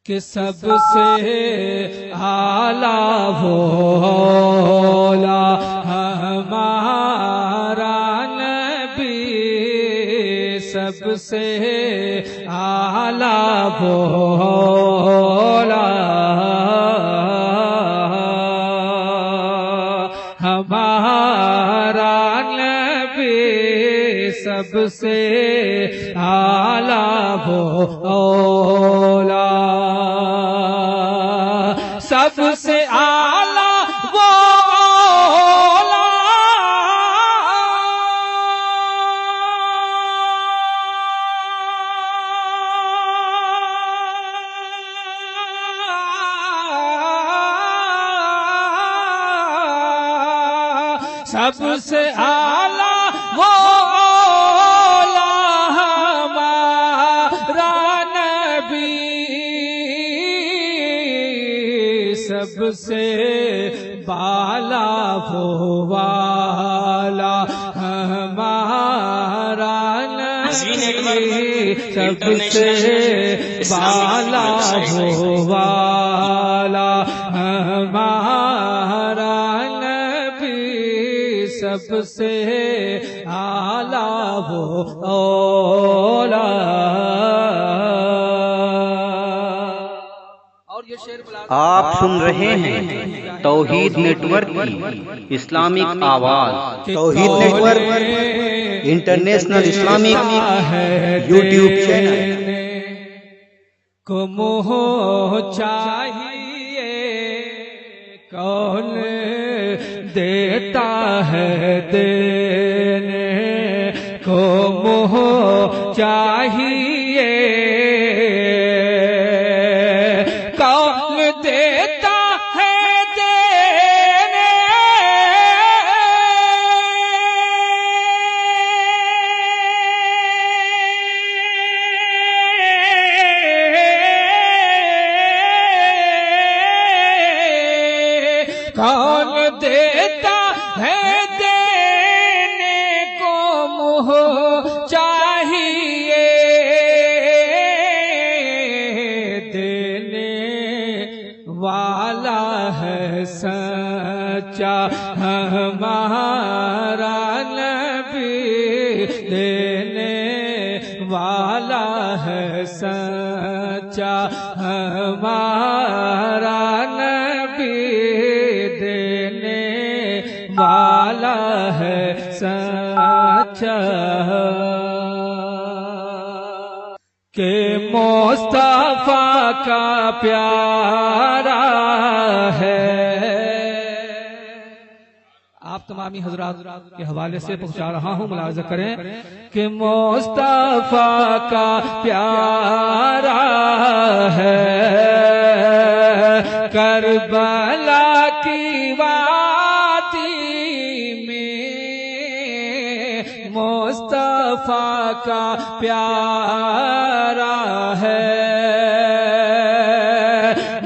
کہ سب سے اعلیٰ بولا ہمارا نبی، سب سے اعلیٰ بولا ہمارا نبی، سب سے اعلیٰ بولا، سب سے اعلیٰ بولا، سب سے اعلیٰ بولا ہمارا نبی، سب سے بالا والا ہمارا نبی، سب سے بالا والا ہمارا نبی، سب سے اعلیٰ بولا۔ آپ سن رہے ہیں توحید نیٹ ورک کی اسلامک آواز۔ Tawheed network international Islamic YouTube channel کو منہ چاہیے کون دیتا ہے دینے کو منہ چاہیے کون دیتا ہے دینے کون دیتا ہے دینے کو منہ چاہیے دینے والا ہے سچا ہمارا نبی، دینے والا ہے سچا ہمارا نبی، دینے والا ہے سچا، کہ مصطفیٰ کا پیارا ہے۔ آپ تمامی حضرات کے حوالے سے پہنچا رہا ہوں، ملاحظہ کریں کہ مصطفیٰ کا پیارا ہے، کربلا کی وادی میں مصطفیٰ کا پیارا ہے،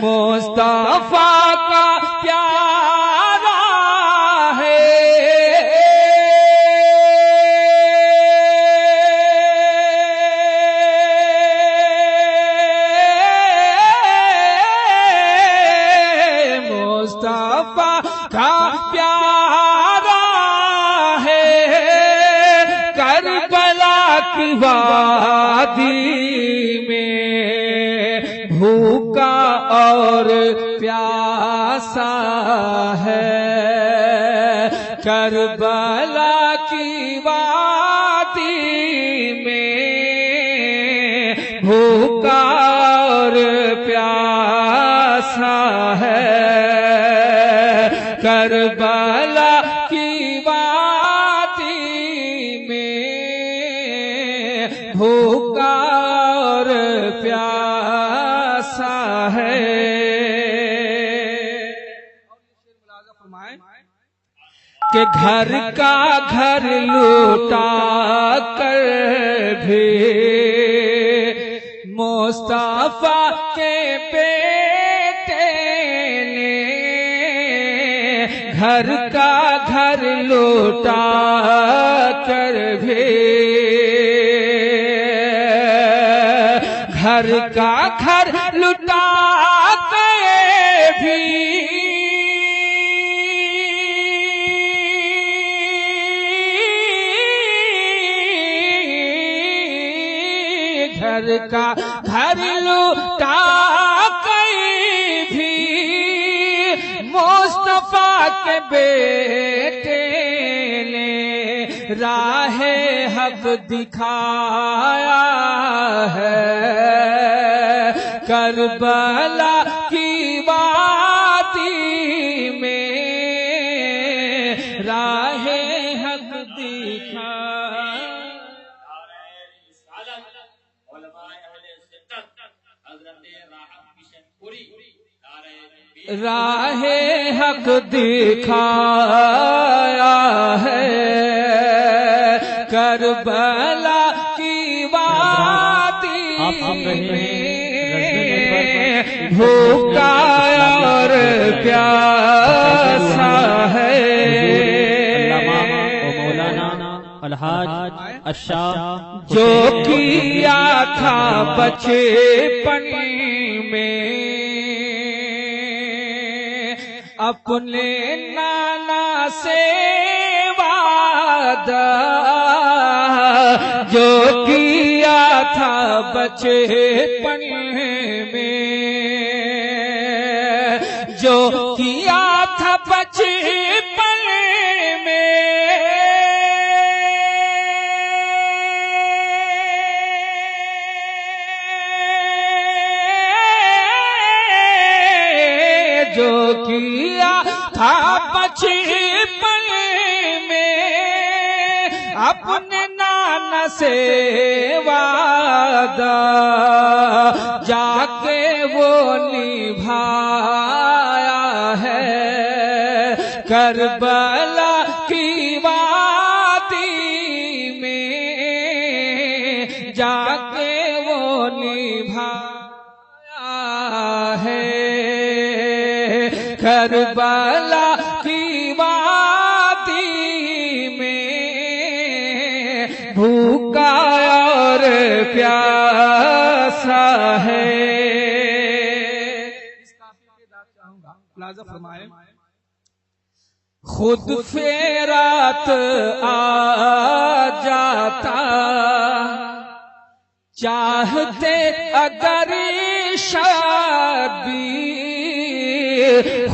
مصطفیٰ کا پیارا ہے، مصطفیٰ کا پیارا ہے، کربلا کی وادی میں بھوکا اور پیاسا ہے، کربلا کی وادی میں بھوکا اور پیاسا ہے، کربلا کی وادی میں بھوکا اور پیاسا ہے۔ کہ گھر کا گھر لوٹا کر بھی مصطفیٰ کے بیٹے نے گھر کا گھر لوٹا کر بھی گھر کا گھر لٹا کے بھی گھر کا گھر لٹا کے بھی مصطفیٰ کے بیٹے نے راہ حق دکھایا ہے، کربلا کی وادی میں راہ حق دکھایا۔ راہ حق دکھایا ہے، کربلا کی وادی میں بھوکا اور پیاسا ہے۔ الحاج الشاہ جو کیا تھا بچپن میں اپنے نانا سے وعدہ، جو کیا تھا بچپن میں، جو کیا تھا بچپن میں، جو کیا تھا بچپن میں اپنے نانا سے وعدہ، جا کے وہ نبھایا ہے، کربلا کی وادی میں جا کے وہ نبھایا ہے، کربلا کی وادی میں بھوکا اور پیاسا ہے۔ اس کافی کے داد چاہوں گا، ملاحظہ فرمائے، خود فیرات آ جاتا چاہتے اگر شادی،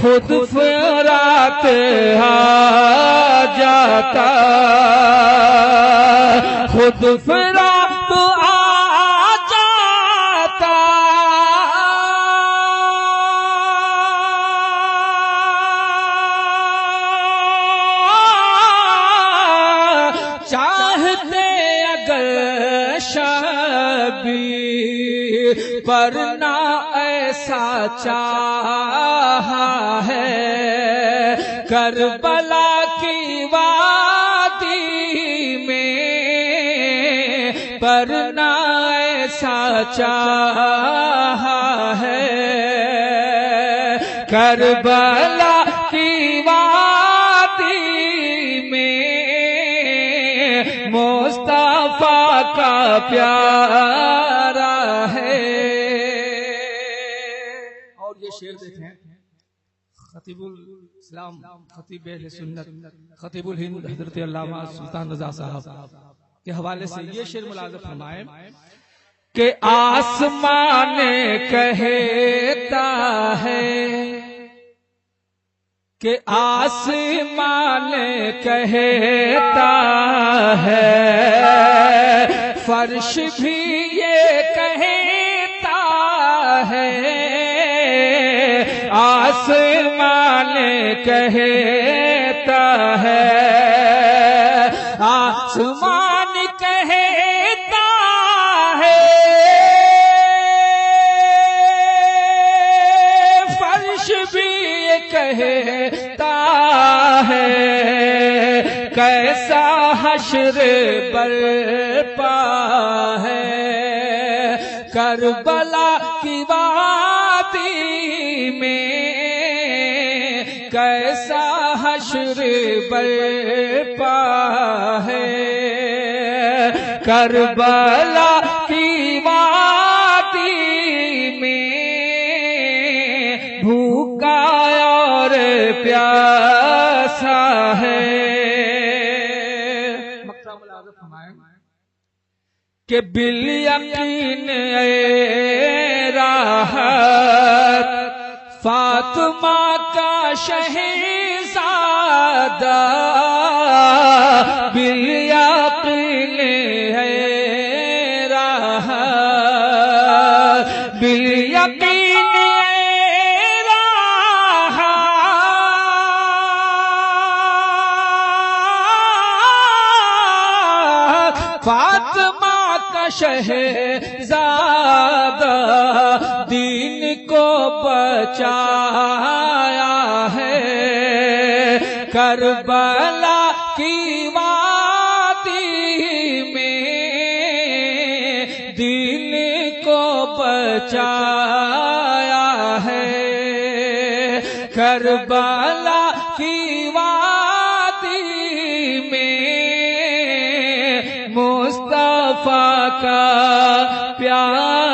خود فیرات آ جاتا، خود فیرات آ جاتا، چاہتے اگر شادی پر نہ ایسا چاہا ہے، کربلا کی وادی میں پر نہ ایسا چاہا ہے، کربلا کی وادی میں مصطفیٰ کا پیارا ہے۔ اور یہ شعر دیکھیں، خطیب الاسلام، خطیب اہل سنت، خطیب الہند حضرت علامہ سلطان رضا صاحب کے حوالے سے یہ شعر ملاحظہ فرمائے کہ آسمان کہتا ہے، کہ آسمان کہتا ہے، فرش بھی یہ کہتا ہے، آسمان کہتا ہے، آسمان کہتا ہے، فرش بھی کہتا ہے، کیسا حشر برپا ہے، کربلا کی وادی میں کیسا حشر برپا ہے، کربلا کی وادی کہ بالیقین اے راحت فاطمہ کا شہزادہ بالیقین ہے راحت بالیقین فاطمہ کا شہزادہ دین کو بچایا ہے کربلا کی وادی میں دین کو بچایا ہے کربلا کی وادی میں مصطفیٰ کا پیار